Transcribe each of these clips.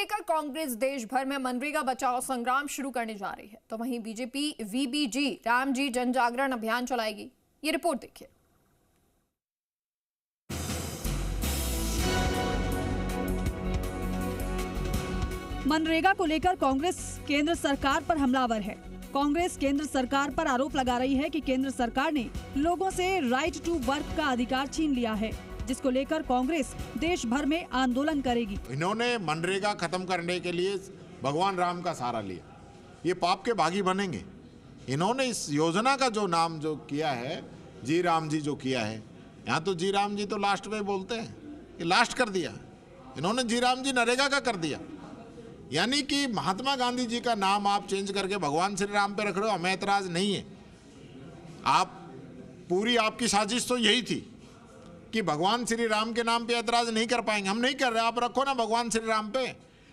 लेकर कांग्रेस देश भर में मनरेगा बचाओ संग्राम शुरू करने जा रही है, तो वहीं बीजेपी वीबीजी राम जी जन जागरण अभियान चलाएगी। ये रिपोर्ट देखिए। मनरेगा को लेकर कांग्रेस केंद्र सरकार पर हमलावर है। कांग्रेस केंद्र सरकार पर आरोप लगा रही है कि केंद्र सरकार ने लोगों से राइट टू वर्क का अधिकार छीन लिया है, जिसको लेकर कांग्रेस देश भर में आंदोलन करेगी। इन्होंने मनरेगा खत्म करने के लिए भगवान राम का सहारा लिया, ये पाप के भागी बनेंगे। इन्होंने इस योजना का जो नाम जो किया है, जी राम जी जो किया है, यहाँ तो जी राम जी तो लास्ट में बोलते हैं, ये लास्ट कर दिया। इन्होंने जी राम जी नरेगा का कर दिया, यानी कि महात्मा गांधी जी का नाम आप चेंज करके भगवान श्री राम पे रख रहे हो। हमें एतराज नहीं है। आप पूरी आपकी साजिश तो यही थी कि भगवान श्री राम के नाम पे एतराज नहीं कर पाएंगे। हम नहीं कर रहे, आप रखो ना भगवान श्री राम पे,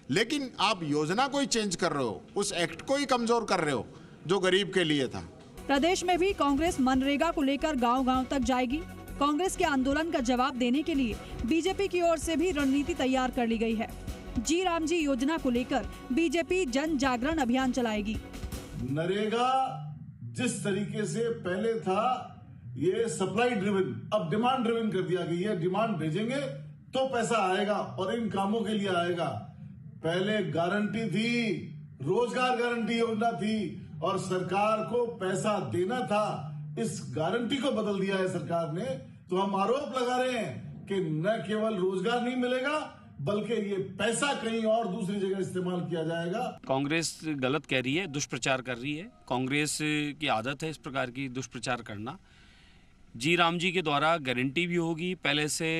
लेकिन आप योजना को ही चेंज कर रहे हो, उस एक्ट को ही कमजोर कर रहे हो जो गरीब के लिए था। प्रदेश में भी कांग्रेस मनरेगा को लेकर गांव-गांव तक जाएगी। कांग्रेस के आंदोलन का जवाब देने के लिए बीजेपी की ओर से भी रणनीति तैयार कर ली गई है। जी राम जी योजना को लेकर बीजेपी जन जागरण अभियान चलाएगी। नरेगा जिस तरीके से पहले था, ये सप्लाई ड्रिवन, अब डिमांड ड्रिवन कर दिया गया। ये डिमांड भेजेंगे तो पैसा आएगा और इन कामों के लिए आएगा। पहले गारंटी थी, रोजगार गारंटी योजना थी और सरकार को पैसा देना था। इस गारंटी को बदल दिया है सरकार ने। तो हम आरोप लगा रहे हैं कि न केवल रोजगार नहीं मिलेगा, बल्कि ये पैसा कहीं और दूसरी जगह इस्तेमाल किया जाएगा। कांग्रेस गलत कह रही है, दुष्प्रचार कर रही है। कांग्रेस की आदत है इस प्रकार की दुष्प्रचार करना। जी राम जी के द्वारा गारंटी भी होगी, पहले से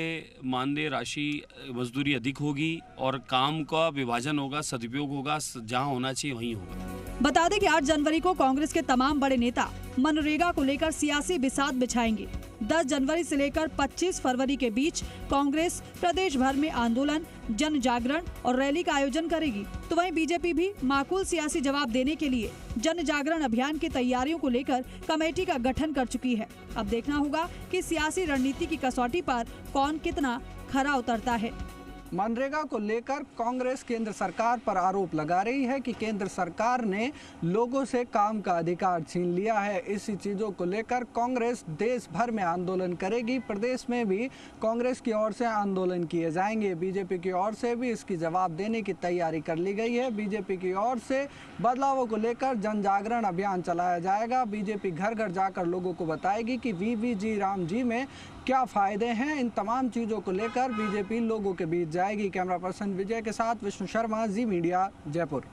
मानदेय राशि मजदूरी अधिक होगी और काम का विभाजन होगा, सदुपयोग होगा, जहां होना चाहिए वहीं होगा। बता दें कि 8 जनवरी को कांग्रेस के तमाम बड़े नेता मनरेगा को लेकर सियासी बिसात बिछाएंगे। 10 जनवरी से लेकर 25 फरवरी के बीच कांग्रेस प्रदेश भर में आंदोलन, जन जागरण और रैली का आयोजन करेगी। तो वहीं बीजेपी भी माकूल सियासी जवाब देने के लिए जन जागरण अभियान की तैयारियों को लेकर कमेटी का गठन कर चुकी है। अब देखना होगा कि सियासी रणनीति की कसौटी पर कौन कितना खरा उतरता है। मनरेगा को लेकर कांग्रेस केंद्र सरकार पर आरोप लगा रही है कि केंद्र सरकार ने लोगों से काम का अधिकार छीन लिया है। इसी चीज़ों को लेकर कांग्रेस देश भर में आंदोलन करेगी। प्रदेश में भी कांग्रेस की ओर से आंदोलन किए जाएंगे। बीजेपी की ओर से भी इसकी जवाब देने की तैयारी कर ली गई है। बीजेपी की ओर से बदलावों को लेकर जन जागरण अभियान चलाया जाएगा। बीजेपी घर घर जाकर लोगों को बताएगी कि वीबीजी राम जी में क्या फ़ायदे हैं। इन तमाम चीज़ों को लेकर बीजेपी लोगों के बीच जाएगी। कैमरा पर्सन विजय के साथ विष्णु शर्मा, जी मीडिया, जयपुर।